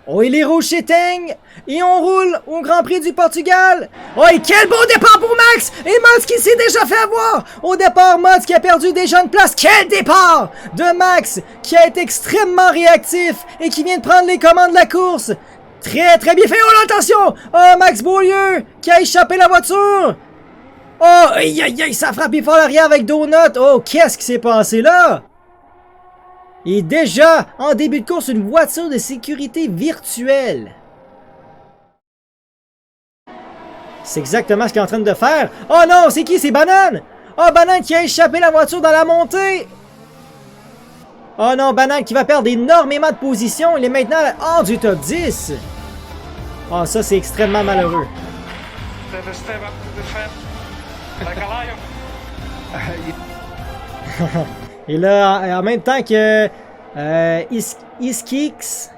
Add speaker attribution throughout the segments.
Speaker 1: Oh, et les rouges s'éteignent. Et on roule au Grand Prix du Portugal. Oh, et quel beau départ pour Max. Et Mods qui s'est déjà fait avoir. Au départ, Mods qui a perdu déjà une place. Quel départ de Max qui a été extrêmement réactif et qui vient de prendre les commandes de la course. Très, très bien fait. Oh, attention. Oh, Max Beaulieu qui a échappé la voiture. Oh, aïe, aïe, aïe, ça a frappé fort l'arrière avec Donut. Oh, qu'est-ce qui s'est passé là? Et déjà, en début de course, une voiture de sécurité virtuelle. C'est exactement ce qu'il est en train de faire. Oh non, c'est qui? C'est Banane! Oh, Banane qui a échappé la voiture dans la montée! Oh non, Banane qui va perdre énormément de position. Il est maintenant hors du top 10. Oh, ça, c'est extrêmement malheureux. Et là, en même temps que Iskix,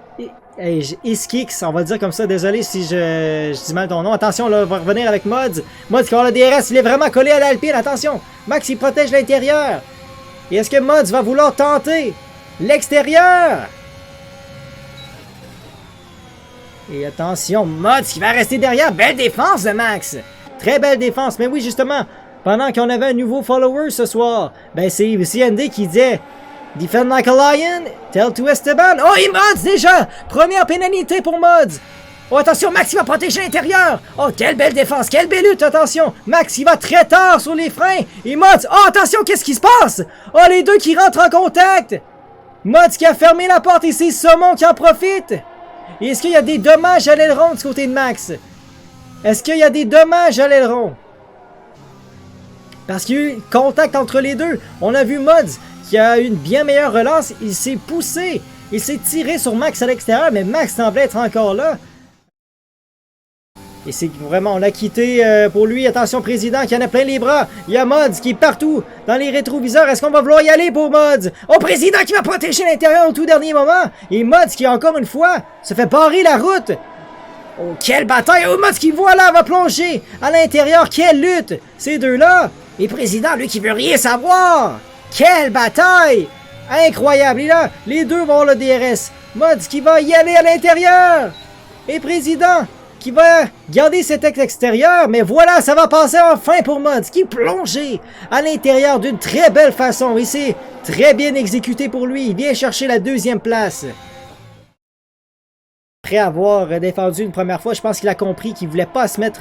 Speaker 1: on va le dire comme ça, désolé si je dis mal ton nom. Attention, là, on va revenir avec Mods. Mods qui va avoir le DRS, il est vraiment collé à l'Alpine, attention. Max, il protège l'intérieur. Et est-ce que Mods va vouloir tenter l'extérieur? Et attention, Mods qui va rester derrière. Belle défense de Max. Très belle défense, mais oui, justement, pendant qu'on avait un nouveau follower ce soir, ben c'est CND qui disait Defend like a lion, tell to Esteban. Oh, et Mods déjà! Première pénalité pour Mods. Oh, attention, Max il va protéger l'intérieur. Oh, quelle belle défense, quelle belle lutte, attention. Max il va très tard sur les freins. Et Mods, oh, attention, qu'est-ce qui se passe? Oh, les deux qui rentrent en contact. Mods qui a fermé la porte et c'est Saumon qui en profite. Et est-ce qu'il y a des dommages à l'aileron du côté de Max? Est-ce qu'il y a des dommages à l'aileron? Parce qu'il y a eu contact entre les deux. On a vu Mods qui a eu une bien meilleure relance. Il s'est poussé. Il s'est tiré sur Max à l'extérieur, mais Max semblait être encore là. Et c'est vraiment, on l'a quitté pour lui. Attention, président, qui en a plein les bras. Il y a Mods qui est partout dans les rétroviseurs. Est-ce qu'on va vouloir y aller pour Mods? Oh, président qui va protéger l'intérieur au tout dernier moment. Et Mods qui, encore une fois, se fait barrer la route. Oh, quelle bataille! Oh, Mods qui, voilà, va plonger à l'intérieur. Quelle lutte! Ces deux-là. Et président, lui qui veut rien savoir. Quelle bataille! Incroyable! Et là, les deux vont avoir le DRS. Mods qui va y aller à l'intérieur. Et président qui va garder cet extérieur. Mais voilà, ça va passer enfin pour Mods qui plongeait à l'intérieur d'une très belle façon. Et c'est très bien exécuté pour lui. Il vient chercher la deuxième place. Après avoir défendu une première fois, je pense qu'il a compris qu'il voulait pas se mettre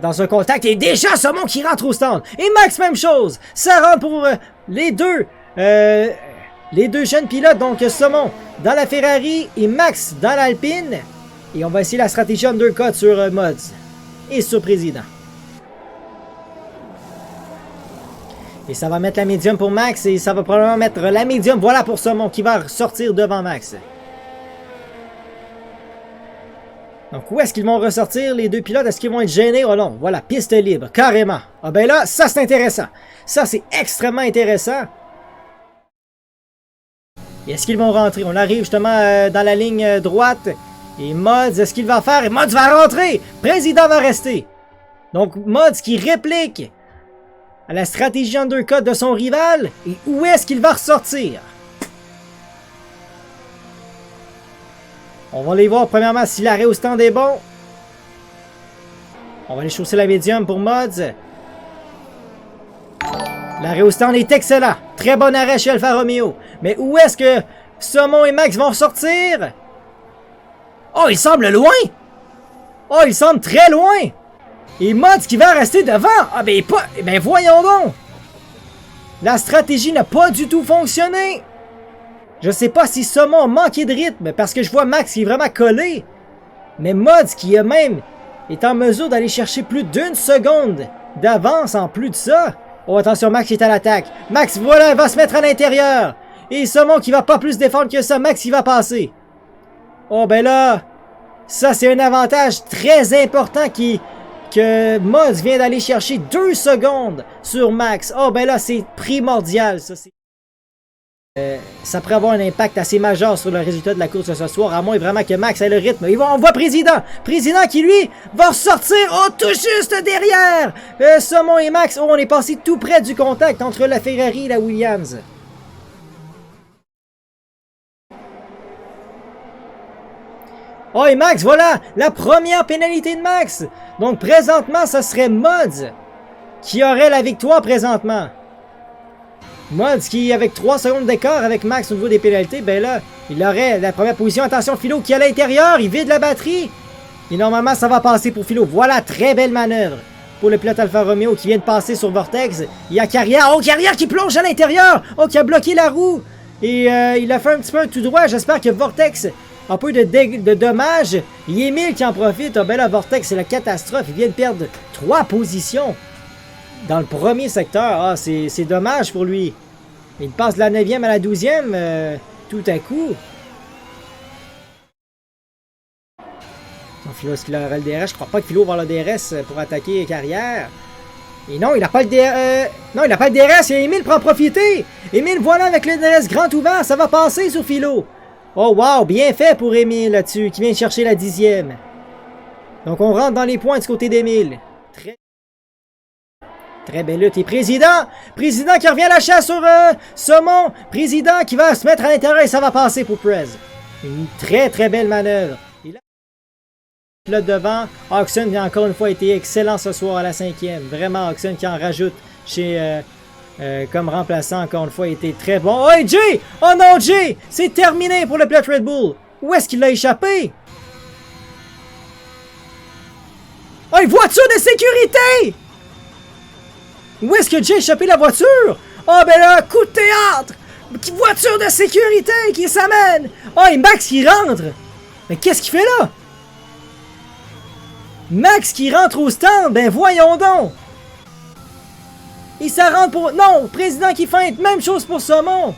Speaker 1: dans un contact. Et déjà, Saumon qui rentre au stand. Et Max, même chose. Ça rentre pour les deux jeunes pilotes. Donc, Saumon dans la Ferrari et Max dans l'Alpine. Et on va essayer la stratégie undercut sur Mods et sur Président. Et ça va mettre la médium pour Max. Et ça va probablement mettre la médium. Voilà pour Saumon qui va sortir devant Max. Donc, où est-ce qu'ils vont ressortir, les deux pilotes? Est-ce qu'ils vont être gênés? Oh non, voilà, piste libre, carrément. Ah ben là, ça c'est intéressant. Ça c'est extrêmement intéressant. Et est-ce qu'ils vont rentrer? On arrive justement dans la ligne droite. Et Mods, est-ce qu'il va faire? Et Mods va rentrer! Président va rester. Donc, Mods qui réplique à la stratégie undercut de son rival. Et où est-ce qu'il va ressortir? On va aller voir premièrement si l'arrêt au stand est bon. On va aller chausser la médium pour Mods. L'arrêt au stand est excellent. Très bon arrêt chez Alfa Romeo. Mais où est-ce que Saumon et Max vont sortir? Oh, il semble loin. Oh, il semble très loin. Et Mods qui va rester devant. Ah ben, ben voyons donc. La stratégie n'a pas du tout fonctionné. Je sais pas si Saumon a manqué de rythme parce que je vois Max qui est vraiment collé. Mais Mods qui même est en mesure d'aller chercher plus d'une seconde d'avance en plus de ça. Oh attention, Max est à l'attaque. Max voilà, il va se mettre à l'intérieur. Et Saumon qui va pas plus défendre que ça. Max il va passer. Oh ben là, ça c'est un avantage très important que Mods vient d'aller chercher 2 secondes sur Max. Oh ben là c'est primordial ça. Ça pourrait avoir un impact assez majeur sur le résultat de la course de ce soir, à moins vraiment que Max ait le rythme. On voit Président qui lui va ressortir, oh tout juste derrière Saumon et Max. Oh, on est passé tout près du contact entre la Ferrari et la Williams. Oh, et Max, voilà! La première pénalité de Max! Donc, présentement, ce serait Mods qui aurait la victoire présentement. Mods qui, avec 3 secondes d'écart avec Max au niveau des pénalités, ben là, il aurait la première position. Attention, Philo qui est à l'intérieur, il vide la batterie. Et normalement, ça va passer pour Philo. Voilà, très belle manœuvre pour le pilote Alfa Romeo qui vient de passer sur Vortex. Il y a Carrière. Oh, Carrière qui plonge à l'intérieur. Oh, qui a bloqué la roue. Et il a fait un petit peu un tout droit. J'espère que Vortex a peu de dommages. Il y a Emile qui en profite. Oh, ben là, Vortex, c'est la catastrophe. Il vient de perdre 3 positions dans le premier secteur. Ah, c'est dommage pour lui. Il passe de la 9e à la 12e tout à coup. Philo, est-ce qu'il aura le DRS? Je crois pas que Philo va avoir le DRS pour attaquer Carrière. Et non, il n'a pas le DRS. Non, il n'a pas le DRS et Emile prend profiter. Emile, voilà, avec le DRS grand ouvert, ça va passer sur Philo. Oh, wow, bien fait pour Emile là-dessus, qui vient chercher la 10e. Donc, on rentre dans les points du côté d'Emile. Très belle lutte. Et Président qui revient à la chasse sur Saumon. Président qui va se mettre à l'intérieur et ça va passer pour Prez. Une très très belle manœuvre. Là devant, Oxen qui a encore une fois été excellent ce soir à la 5e. Vraiment, Oxen qui en rajoute chez comme remplaçant encore une fois, était très bon. Oh, et Jay! Oh non, Jay! C'est terminé pour le pilote Red Bull. Où est-ce qu'il l'a échappé? Oh, une voiture de sécurité! Où est-ce que Jay a échappé la voiture? Oh, ben là, coup de théâtre! Voiture de sécurité qui s'amène! Oh, et Max qui rentre! Mais qu'est-ce qu'il fait là? Max qui rentre au stand, ben voyons donc! Il s'en rentre pour... Non! Président qui feinte, même chose pour Saumon!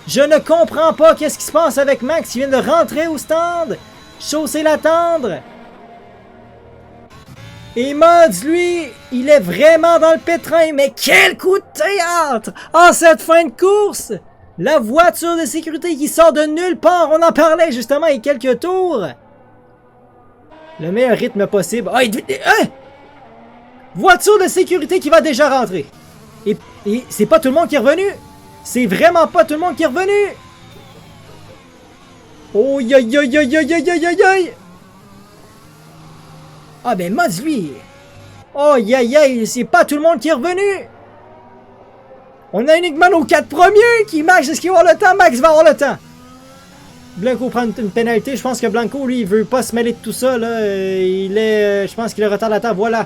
Speaker 1: Je ne comprends pas qu'est-ce qui se passe avec Max, il vient de rentrer au stand! Chausser la tendre! Et Mods, lui, il est vraiment dans le pétrin, mais quel coup de théâtre! Ah, cette fin de course! La voiture de sécurité qui sort de nulle part, on en parlait justement il y a quelques tours! Le meilleur rythme possible. Ah, hein? Voiture de sécurité qui va déjà rentrer. Et c'est pas tout le monde qui est revenu. C'est vraiment pas tout le monde qui est revenu. Oh, aïe, aïe, aïe, aïe, aïe, aïe, aïe, aïe. Ah, ben, Mods, lui. Oh, aïe, aïe, aïe, c'est pas tout le monde qui est revenu. On a uniquement nos 4 premiers qui Max, est-ce qu'il va avoir le temps? Max va avoir le temps. Blanco prend une pénalité. Je pense que Blanco, lui, il veut pas se mêler de tout ça. Là. Il est... je pense qu'il est retardateur. Voilà.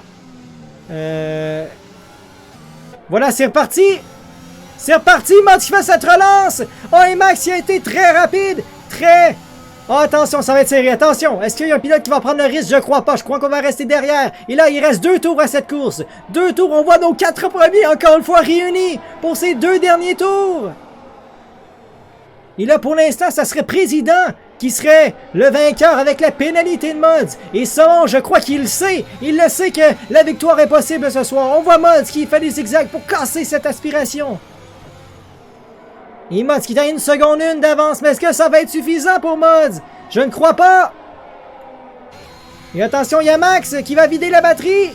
Speaker 1: Voilà, c'est reparti. C'est reparti. Mods qui fait cette relance. Oh, et Max, il a été très rapide. Très... Oh, attention, ça va être serré. Attention. Est-ce qu'il y a un pilote qui va prendre le risque? Je crois pas. Je crois qu'on va rester derrière. Et là, il reste 2 tours à cette course. 2 tours. On voit nos 4 premiers, encore une fois, réunis pour ces 2 derniers tours. Et là, pour l'instant, ça serait Président qui serait le vainqueur avec la pénalité de Mods. Et Saumon, je crois qu'il le sait. Il le sait que la victoire est possible ce soir. On voit Mods qui fait des zigzags pour casser cette aspiration. Et Mods qui a 1 seconde 1 d'avance. Mais est-ce que ça va être suffisant pour Mods? Je ne crois pas. Et attention, il y a Max qui va vider la batterie.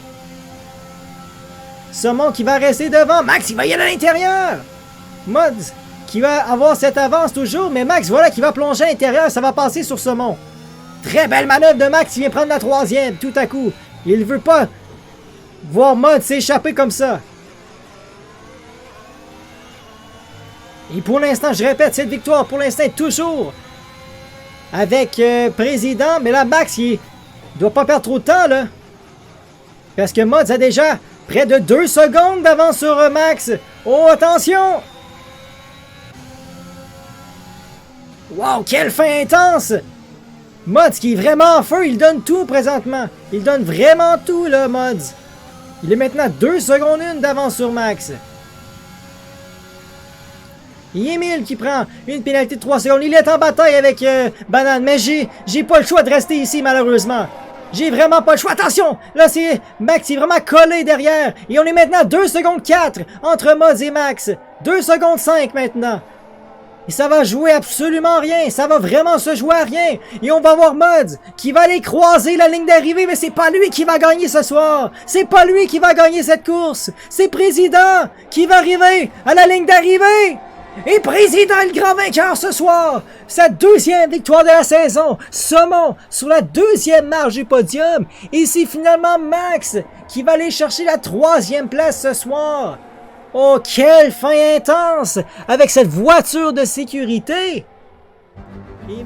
Speaker 1: Saumon qui va rester devant. Max, il va y aller à l'intérieur. Mods qui va avoir cette avance toujours, mais Max, voilà, qui va plonger à l'intérieur, ça va passer sur Saumon. Très belle manœuvre de Max, il vient prendre la 3e, tout à coup. Il ne veut pas voir Mods s'échapper comme ça. Et pour l'instant, je répète, cette victoire, pour l'instant, est toujours avec Président, mais là, Max, il doit pas perdre trop de temps, là. Parce que Mods a déjà près de 2 secondes d'avance sur Max. Oh, attention! Wow, quelle fin intense! Mods qui est vraiment en feu, il donne tout présentement. Il donne vraiment tout, là, Mods. Il est maintenant 2 secondes 1 d'avance sur Max. Et Emile qui prend une pénalité de 3 secondes. Il est en bataille avec Banane, mais j'ai pas le choix de rester ici, malheureusement. J'ai vraiment pas le choix. Attention! Là, c'est Max qui est vraiment collé derrière. Et on est maintenant 2 secondes 4 entre Mods et Max. 2 secondes 5 maintenant. Et ça va jouer absolument rien. Ça va vraiment se jouer à rien. Et on va voir Mods qui va aller croiser la ligne d'arrivée. Mais c'est pas lui qui va gagner ce soir. C'est pas lui qui va gagner cette course. C'est Président qui va arriver à la ligne d'arrivée. Et président le grand vainqueur ce soir, sa deuxième victoire de la saison, Saumon sur la deuxième marche du podium. Et c'est finalement Max qui va aller chercher la troisième place ce soir. Oh, quelle fin intense avec cette voiture de sécurité! Et